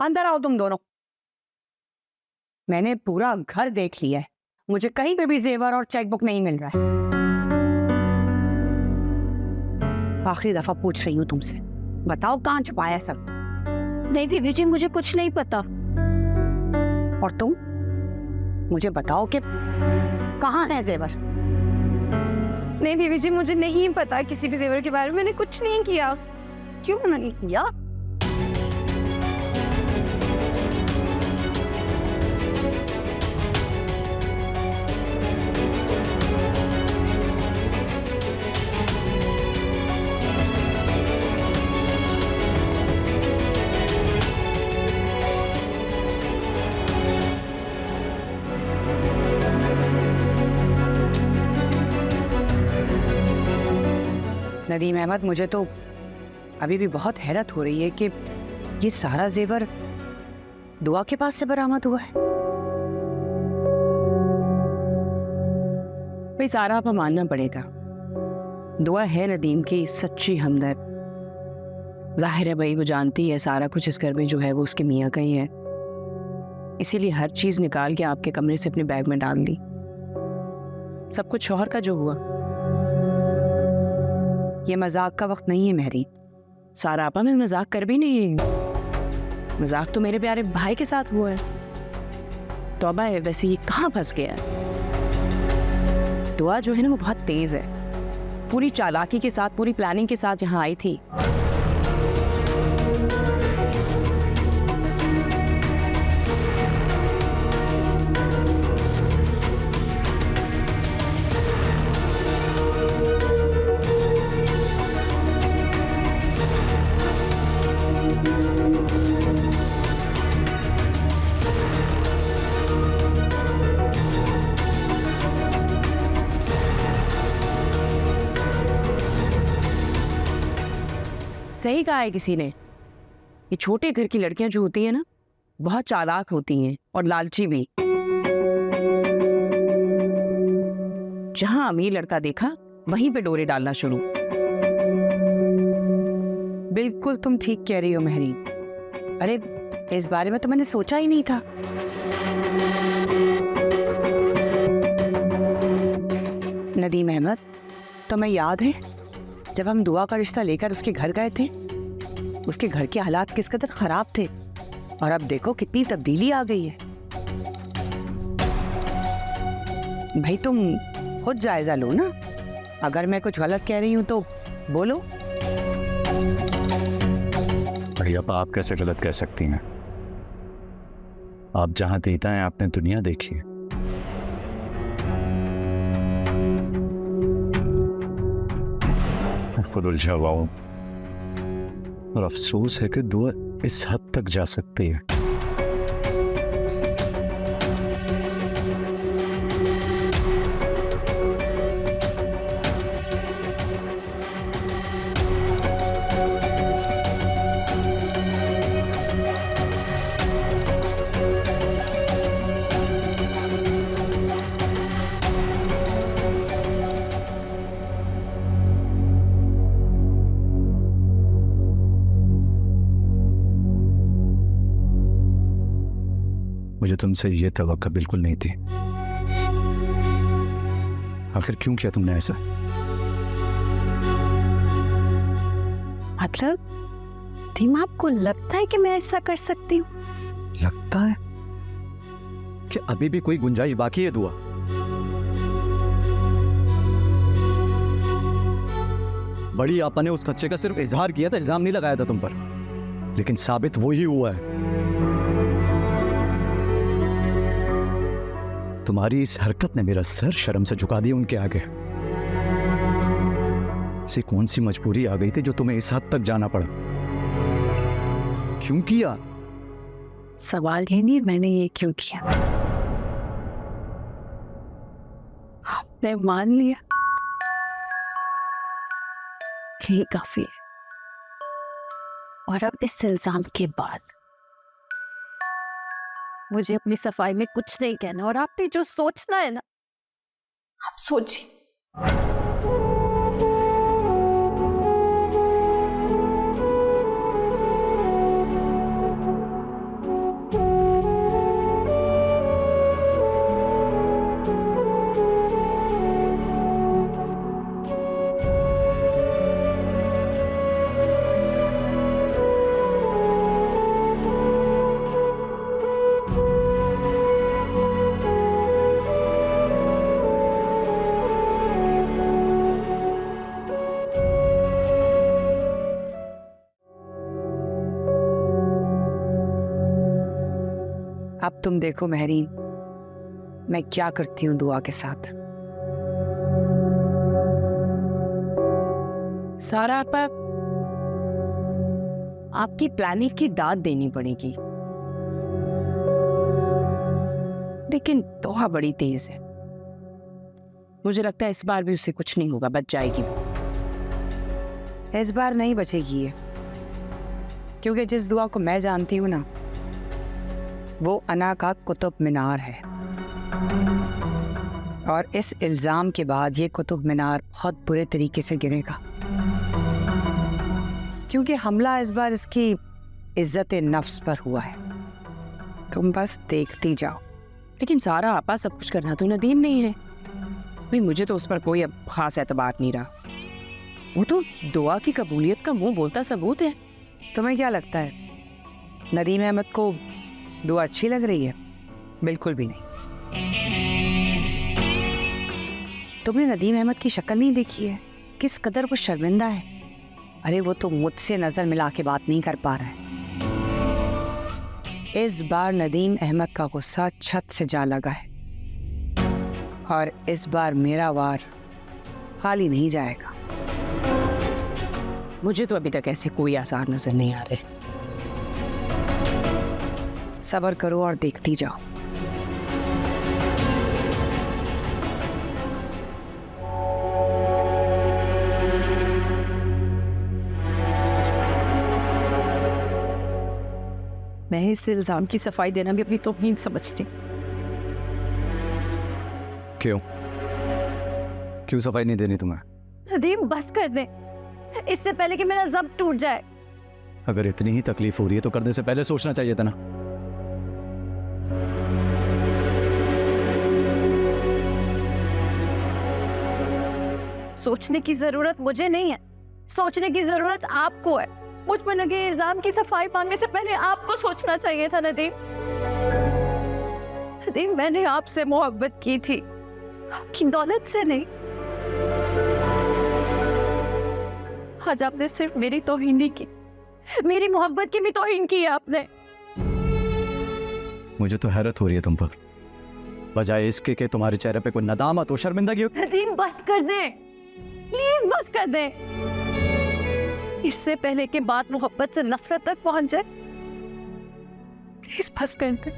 अंदर आओ तुम दोनों। मैंने पूरा घर देख लिया है, मुझे कहीं पे भी जेवर और चेकबुक नहीं मिल रहा है। आखिरी दफा पूछ रही हूँ तुमसे, बताओ कहाँ छुपाया सब? नहीं बीबी जी, मुझे कुछ नहीं पता। और तुम मुझे बताओ कि कहाँ है जेवर? नहीं बीबी जी, मुझे नहीं पता किसी भी जेवर के बारे में, मैंने कुछ नहीं किया। क्यों नहीं किया? नदीम अहमद, मुझे तो अभी भी बहुत हैरत हो रही है कि ये सारा जेवर दुआ के पास से बरामद हुआ है। भाई सारा आपको मानना पड़ेगा, दुआ है नदीम की सच्ची हमदर्द। जाहिर है भाई वो जानती है सारा कुछ इस घर में जो है वो उसके मियाँ का ही है, इसीलिए हर चीज निकाल के आपके कमरे से अपने बैग में डाल दी। सब कुछ शौहर का जो हुआ। ये मजाक का वक्त नहीं है महरी। सारा आपा, मैं मजाक कर भी नहीं, मजाक तो मेरे प्यारे भाई के साथ हुआ है। तौबा है, वैसे ये कहाँ फंस गया है? दुआ जो है ना वो बहुत तेज है, पूरी चालाकी के साथ पूरी प्लानिंग के साथ यहाँ आई थी। सही कहा है किसी ने, ये छोटे घर की लड़कियां जो होती हैं ना बहुत चालाक होती हैं और लालची भी। जहां अमीर लड़का देखा वहीं पे डोरे डालना शुरू। बिल्कुल तुम ठीक कह रही हो महरी। अरे इस बारे में तो मैंने सोचा ही नहीं था। नदीम अहमद, तुम्हें याद है जब हम दुआ का रिश्ता लेकर उसके घर गए थे, उसके घर के हालात किस कदर खराब थे, और अब देखो कितनी तब्दीली आ गई है। भाई तुम खुद जायजा लो ना, अगर मैं कुछ गलत कह रही हूं तो बोलो। भैया आप कैसे गलत कह सकती हैं? आप जहां देता है आपने दुनिया देखी है। खुद उलझा हुआ हूं और अफसोस है कि दुआ इस हद तक जा सकती है। मुझे तुमसे ये तवक्का बिल्कुल नहीं थी। आखिर क्यों किया तुमने ऐसा? मतलब धीमा, आपको लगता है कि मैं ऐसा कर सकती हूँ? लगता है कि अभी भी कोई गुंजाइश बाकी है दुआ? बड़ी आपा ने उस बच्चे का सिर्फ इजहार किया था, इल्जाम नहीं लगाया था तुम पर, लेकिन साबित वो ही हुआ है। तुम्हारी इस हरकत ने मेरा सर शर्म से झुका दिया उनके आगे। ऐसी कौन सी मजबूरी आ गई थी जो तुम्हें इस हद तक जाना पड़ा? क्यों किया? सवाल ये नहीं मैंने ये क्यों किया, आपने मान लिया कि ये काफी है, और अब इस इल्जाम के बाद मुझे अपनी सफाई में कुछ नहीं कहना, और आपने जो सोचना है ना आप सोचिए। अब तुम देखो महरीन, मैं क्या करती हूँ दुआ के साथ। सारा आपा, आपकी प्लानिंग की दाद देनी पड़ेगी, लेकिन दोहा बड़ी तेज है। मुझे लगता है इस बार भी उससे कुछ नहीं होगा, बच जाएगी वो। इस बार नहीं बचेगी ये, क्योंकि जिस दुआ को मैं जानती हूँ ना, वो अना का कुतुब मीनार है। और इस इल्जाम के बाद ये कुतुब मीनार बहुत बुरे तरीके से गिरेगा, क्योंकि हमला इस बार इसकी इज्जत नफ्स पर हुआ है। तुम बस देखती जाओ। लेकिन सारा आपा, सब कुछ करना तो नदीम नहीं है भाई। मुझे तो उस पर कोई अब खास एतबार नहीं रहा। वो तो दुआ की कबूलियत का मुंह बोलता सबूत है। तुम्हें क्या लगता है नदीम अहमद को दुआ अच्छी लग रही है? बिल्कुल भी नहीं। तुमने नदीम अहमद की शक्ल नहीं देखी है, किस कदर वो शर्मिंदा है। अरे वो तो मुझसे नजर मिला के बात नहीं कर पा रहा है। इस बार नदीम अहमद का गुस्सा छत से जा लगा है, और इस बार मेरा वार खाली नहीं जाएगा। मुझे तो अभी तक ऐसे कोई आसार नजर नहीं आ रहे। सब्र करो और देखती जाओ। मैं इस इल्जाम की सफाई देना भी अपनी तौहीन समझती। क्यों क्यों सफाई नहीं देनी तुम्हें? नदीम बस कर दे, इससे पहले कि मेरा ज़ब्त टूट जाए। अगर इतनी ही तकलीफ हो रही है तो करने से पहले सोचना चाहिए था ना। सोचने की जरूरत मुझे नहीं है, सोचने की जरूरत आपको है। मुझ पर लगे इल्जाम की सफाई मांगने से पहले आपको सोचना चाहिए था नदीम। नदीम, मैंने आपसे मोहब्बत की थी, आपकी दौलत से नहीं। आज आपने सिर्फ मेरी तौहीन नहीं की, मेरी मोहब्बत की भी तौहीन की है आपने। मुझे तो हैरत हो रही है तुम पर, बजाय इसके कि तुम्हारे चेहरे पे कोई नदामत हो, शर्मिंदगी हो। नदीम बस कर दे, प्लीज बस कर दे। इससे पहले कि बात मोहब्बत से नफरत तक पहुंच जाए, प्लीज बस कर दे।